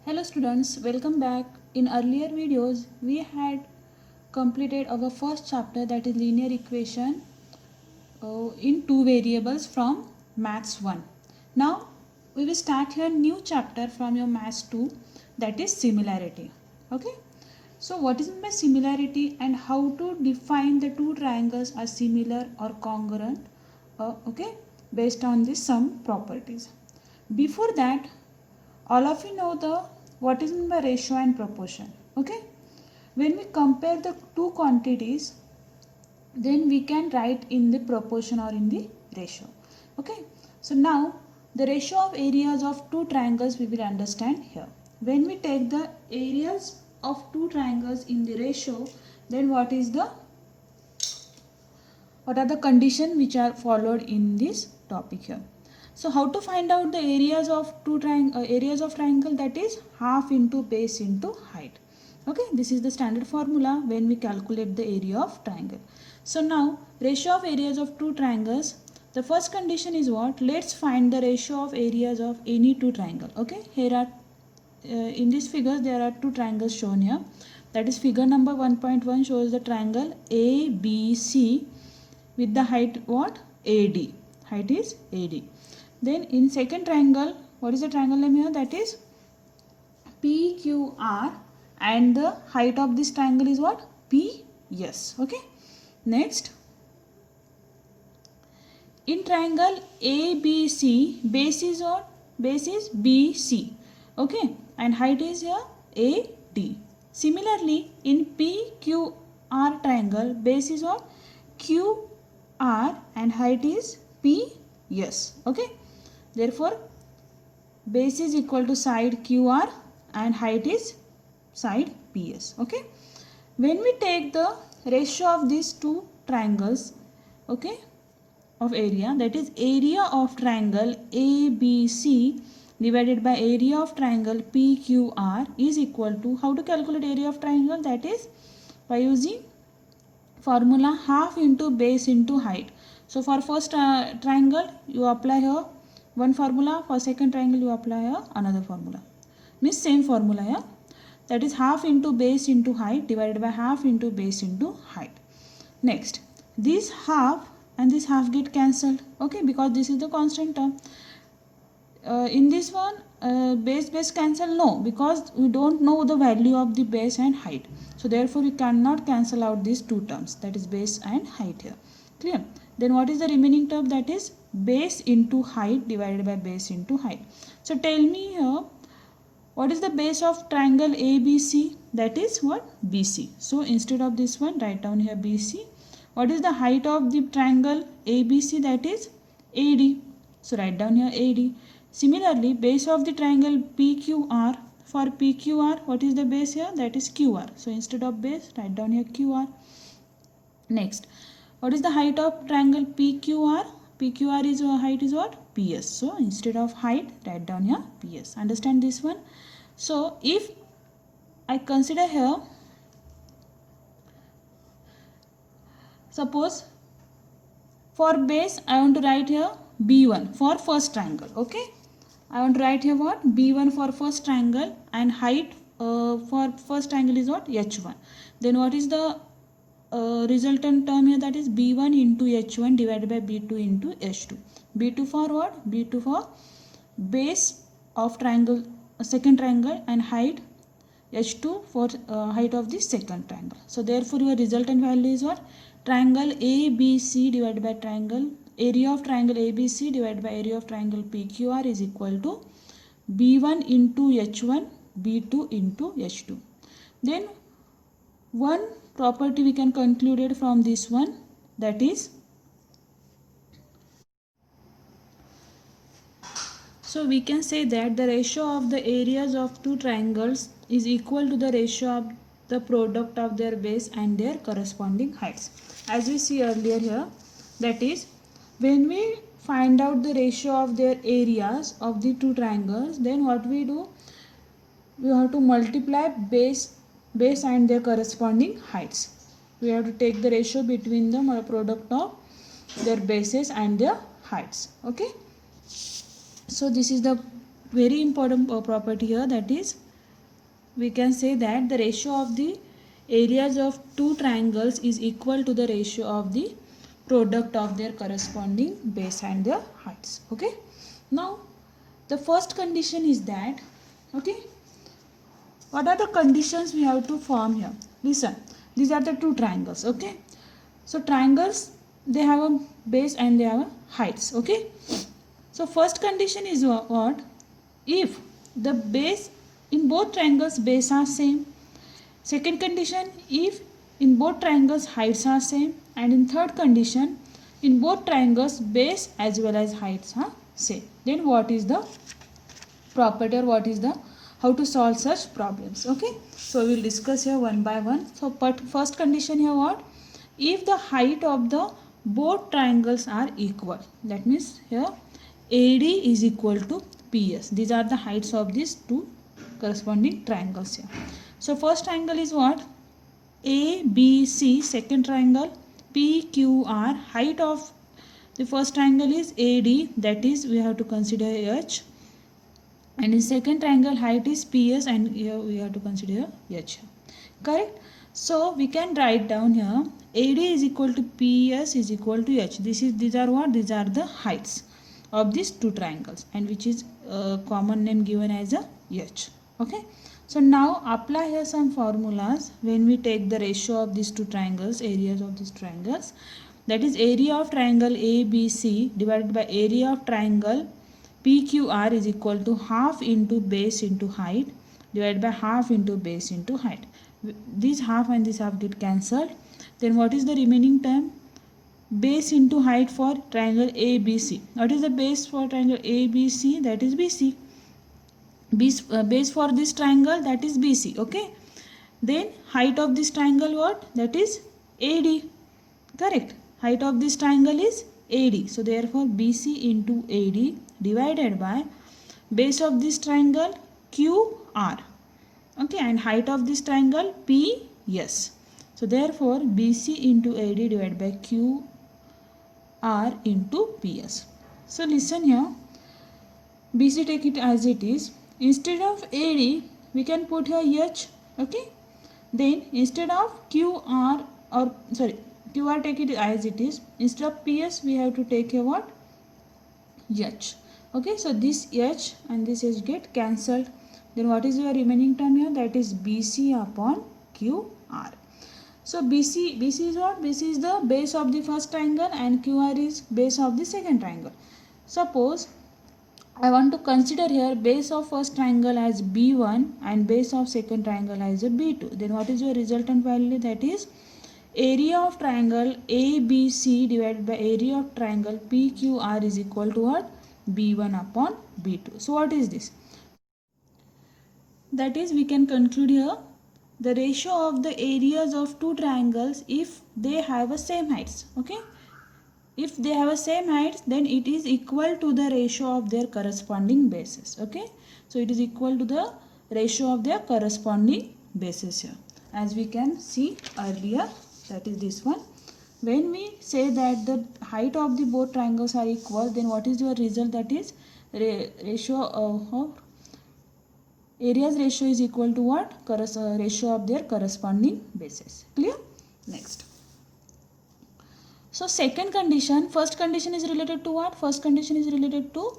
Hello students, welcome back. In earlier videos, we had completed our first chapter, that is linear equation in two variables from maths 1. Now we will start here new chapter from your maths 2, that is similarity. Okay. So what is my similarity and how to define the two triangles are similar or congruent, okay, based on the sum properties. Before that, all of you know the what is meant by ratio and proportion. Okay, when we compare the two quantities, then we can write in the proportion or in the ratio. Okay, so now the ratio of areas of two triangles we will understand here. When we take the areas of two triangles in the ratio, then what are the conditions which are followed in this topic here. So how to find out the areas of areas of triangle, that is half into base into height. Okay, this is the standard formula when we calculate the area of triangle. So now ratio of areas of two triangles, the first condition is what? Let's find the ratio of areas of any two triangle. Okay, here are in this figure there are two triangles shown here. That is figure number 1.1 shows the triangle ABC with the height what? AD. Height is AD. Then in second triangle, what is the triangle name here? That is PQR, and the height of this triangle is what? PS. Okay. Next, in triangle ABC, base is what? Base is BC. Okay, and height is here AD. Similarly, in PQR triangle, base is what? QR and height is PS. Okay, therefore base is equal to side QR and height is side PS. Okay, when we take the ratio of these two triangles, okay, of area, that is area of triangle ABC divided by area of triangle PQR is equal to, how to calculate area of triangle? That is by using formula half into base into height. So for first triangle you apply here one formula, for second triangle you apply here another formula, means same formula here, that is half into base into height divided by half into base into height. Next, this half and this half get cancelled, okay, because this is the constant term. In this one, base cancel? No, because we don't know the value of the base and height, so therefore we cannot cancel out these two terms, that is base and height here. Clear? Then what is the remaining term? That is base into height divided by base into height. So tell me here, what is the base of triangle ABC? That is what? BC. So instead of this one, write down here BC. What is the height of the triangle ABC? That is AD. So write down here AD. Similarly, base of the triangle PQR, for PQR, what is the base here? That is QR. So instead of base, write down here QR. Next, what is the height of triangle PQR? PQR is height is what? PS. So instead of height, write down here PS. Understand this one? So if I consider here, suppose for base I want to write here B1 for first triangle. Okay, I want to write here what? B1 for first triangle, and height for first triangle is what? H1. Then what is the resultant term here? That is B1 into H1 divided by B2 into H2. B2 for what? B2 for base of triangle, second triangle, and height H2 for height of the second triangle. So therefore your resultant value is what? Triangle ABC divided by triangle, area of triangle ABC divided by area of triangle PQR is equal to B1 into H1, B2 into H2. Then one property we can conclude from this one, that is, so we can say that the ratio of the areas of two triangles is equal to the ratio of the product of their base and their corresponding heights. As we see earlier here, that is, when we find out the ratio of their areas of the two triangles, then what we do? We have to multiply base and their corresponding heights. We have to take the ratio between the product of their bases and their heights. Okay. So this is the very important property here, that is we can say that the ratio of the areas of two triangles is equal to the ratio of the product of their corresponding base and their heights. Okay, now the first condition is that, okay, what are the conditions we have to form here? Listen, these are the two triangles. Okay, so triangles, they have a base and they have a heights. Okay, so first condition is what? If the base in both triangles base are same. Second condition, if in both triangles heights are same. And in third condition, in both triangles base as well as heights are same. Then what is the property, or what is the, how to solve such problems? Okay, so we will discuss here one by one. So first condition here, what? If the height of the both triangles are equal, that means here AD is equal to PS. These are the heights of these two corresponding triangles here. So first triangle is what? ABC. Second triangle PQR. Height of the first triangle is AD, that is we have to consider H. And in second triangle height is PS, and here we have to consider H. Correct? So we can write down here AD is equal to PS is equal to H. These are what? These are the heights of these two triangles, and which is a common name given as a H. Okay, so now apply here some formulas when we take the ratio of these two triangles, areas of these triangles. That is area of triangle ABC divided by area of triangle PQR is equal to half into base into height divided by half into base into height. This half and this half get cancelled. Then what is the remaining term? Base into height for triangle ABC. What is the base for triangle ABC? That is BC. Base for this triangle, that is BC. Okay, then height of this triangle, what? That is AD. Correct, height of this triangle is AD. So therefore BC into AD divided by base of this triangle QR. Okay, and height of this triangle PS. So therefore BC into AD divided by QR into PS. So listen here, BC take it as it is. Instead of AD we can put here H. Okay, then instead of QR take it as it is. Instead of PS we have to take here what? H. Okay, so this H and this H get cancelled. Then what is your remaining term here? That is BC upon QR. So BC is what? BC is the base of the first triangle and QR is base of the second triangle. Suppose I want to consider here base of first triangle as B1 and base of second triangle as a B2. Then what is your resultant value? That is area of triangle ABC divided by area of triangle PQR is equal to what? B1 upon B2. So what is this? That is, we can conclude here the ratio of the areas of two triangles if they have a same heights. Okay, if they have a same heights, then it is equal to the ratio of their corresponding bases. Okay, so it is equal to the ratio of their corresponding bases here, as we can see earlier. That is this one. When we say that the height of the both triangles are equal, then what is your result? That is ratio of areas ratio is equal to what? Ratio of their corresponding bases. Clear? Next. So second condition, first condition is related to what? First condition is related to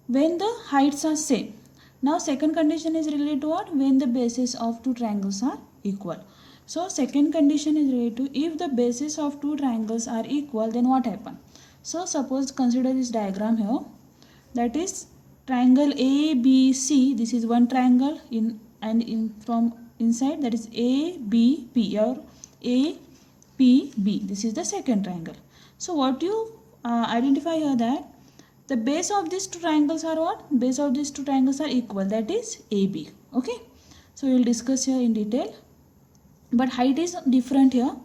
when the heights are same. Now second condition is related to what? When the bases of two triangles are equal. So second condition is related to if the bases of two triangles are equal, then what happen? So suppose consider this diagram here. That is triangle ABC. This is one triangle from inside, that is ABP or APB. This is the second triangle. So what you identify here, that the base of these two triangles are what? Base of these two triangles are equal, that is AB. Okay, so we will discuss here in detail. But height is different here.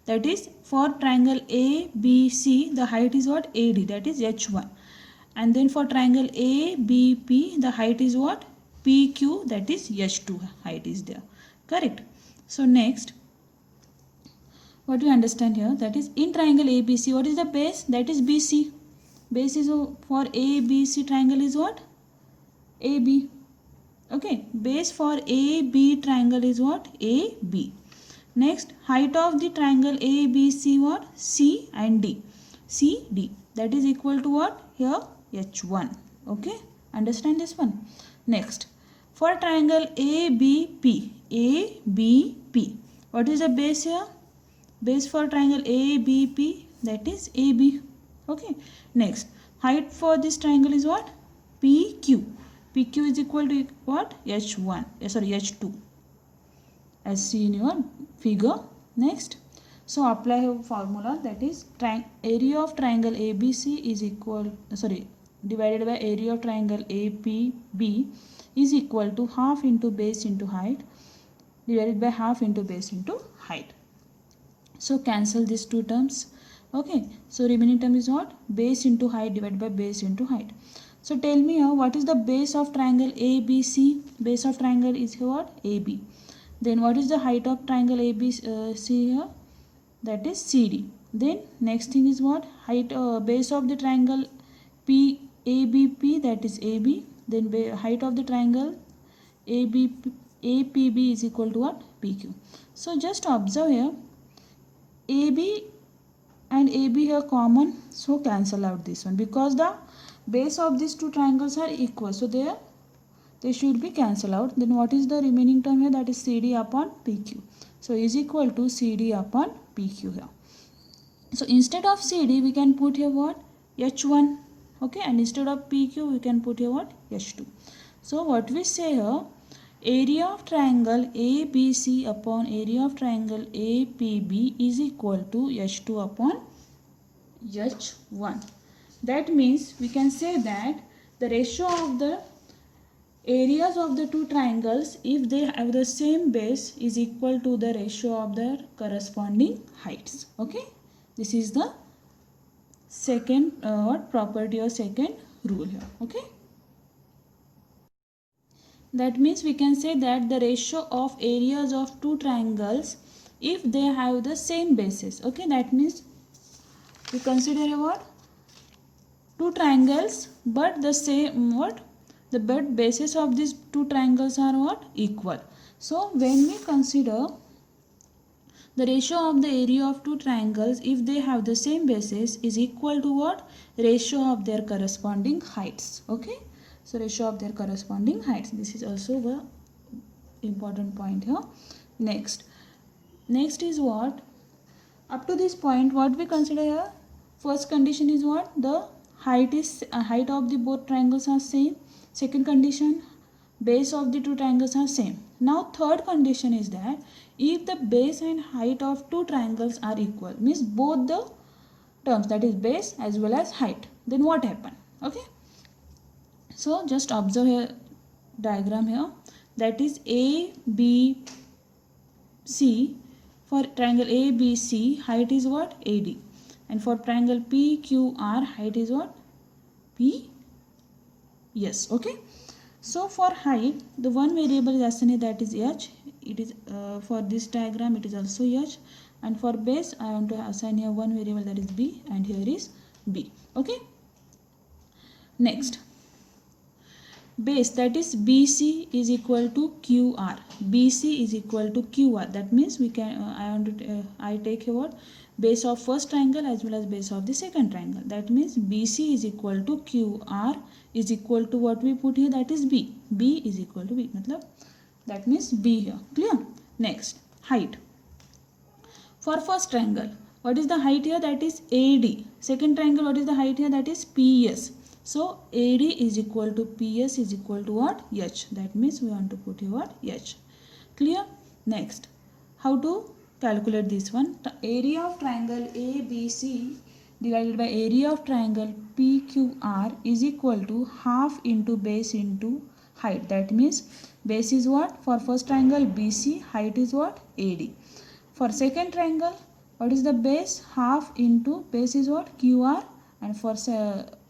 That is for triangle ABC the height is what? AD, that is H1. And then for triangle ABP the height is what? PQ, that is H2 height is there. Correct. So next, what we understand here, that is in triangle ABC, what is the base? That is BC. Base is for ABC triangle is what? AB. Okay, base for AB triangle is what? AB. Next, height of the triangle ABC what? C and D. CD. That is equal to what? Here H1. Okay. Understand this one. Next, for triangle ABP. ABP. What is the base here? Base for triangle ABP, that is AB. Okay. Next, height for this triangle is what? PQ. PQ is equal to what? H1. H2. As seen in your figure. Next, so apply a formula, that is area of triangle ABC is divided by area of triangle APB is equal to half into base into height divided by half into base into height. So cancel these two terms. Okay, so remaining term is what? Base into height divided by base into height. So tell me here, what is the base of triangle ABC? Base of triangle is what? AB. Then what is the height of triangle ABC here? That is CD. Then next thing is what? Base of the triangle ABP, that is AB. Then height of the triangle APB is equal to what? PQ. So just observe here, AB and AB here common, so cancel out this one because the base of these two triangles are equal, so they should be cancelled out. Then what is the remaining term here? That is CD upon PQ. So is equal to CD upon PQ here. So instead of CD we can put here what? H1. Okay, and instead of PQ we can put here what? H2. So what we say here, area of triangle ABC upon area of triangle APB is equal to H2 upon H1. That means we can say that the ratio of the areas of the two triangles, if they have the same base, is equal to the ratio of their corresponding heights. Okay, this is the second property or second rule here. Okay, that means we can say that the ratio of areas of two triangles, if they have the same bases. Okay, that means we consider what? Two triangles, but the same what? The bases of these two triangles are what? Equal. So when we consider the ratio of the area of two triangles, if they have the same bases, is equal to what? Ratio of their corresponding heights. Okay, so ratio of their corresponding heights. This is also the important point here. Next is what? Up to this point, what we consider here? First condition is what? The height of the both triangles are same. Second condition, base of the two triangles are same. Now third condition is that if the base and height of two triangles are equal, means both the terms, that is base as well as height, then what happen? Okay, so just observe here diagram here, that is ABC. For triangle ABC, height is what? AD. And for triangle PQR, height is what? P. Yes. Okay. So for height, the one variable is assigned, that is H. It is for this diagram it is also H. And for base, I want to assign here one variable, that is B, and here is B. Okay. Next, base, that is BC is equal to QR. BC is equal to QR. That means we can I take here what? Base of first triangle as well as base of the second triangle. That means BC is equal to QR is equal to what we put here, that is B. B is equal to B. That means B here. Clear? Next, height. For first triangle, what is the height here? That is AD. Second triangle, what is the height here? That is PS. So AD is equal to PS is equal to what? H. That means we want to put here what? H. Clear? Next, how to calculate this one? The area of triangle ABC divided by area of triangle PQR is equal to half into base into height. That means base is what? For first triangle BC, height is what? AD. For second triangle, what is the base? Half into base is what? QR, and for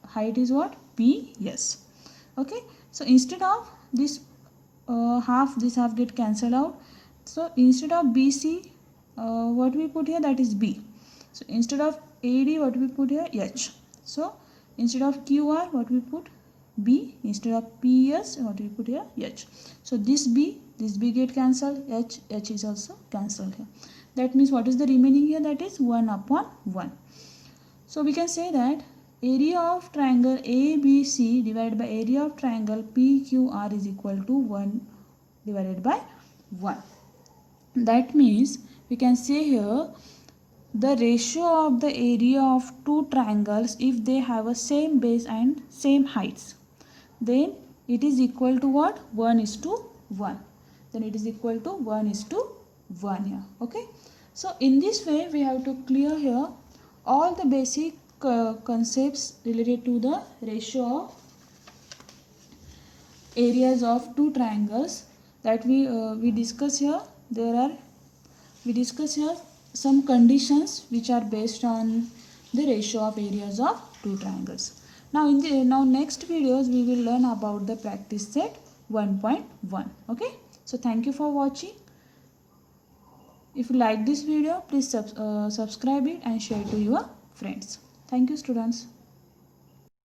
height is what? PS. Okay, so instead of this this half get cancelled out. So instead of BC, what we put here, that is B. So instead of AD, what we put here? H. So instead of QR, what we put? B, instead of PS what we put here H. So this B get cancelled, H is also cancelled here. That means what is the remaining here? That is 1 upon 1. So we can say that area of triangle ABC divided by area of triangle PQR is equal to 1 divided by 1. That means we can say here the ratio of the area of two triangles, if they have a same base and same heights, then it is equal to what? 1:1. Then it is equal to 1:1 here. Okay. So in this way we have to clear here all the basic concepts related to the ratio of areas of two triangles that we discuss here. We discuss here some conditions which are based on the ratio of areas of two triangles. Now next videos we will learn about the practice set 1.1. Okay. So thank you for watching. If you like this video, please subscribe it and share to your friends. Thank you, students.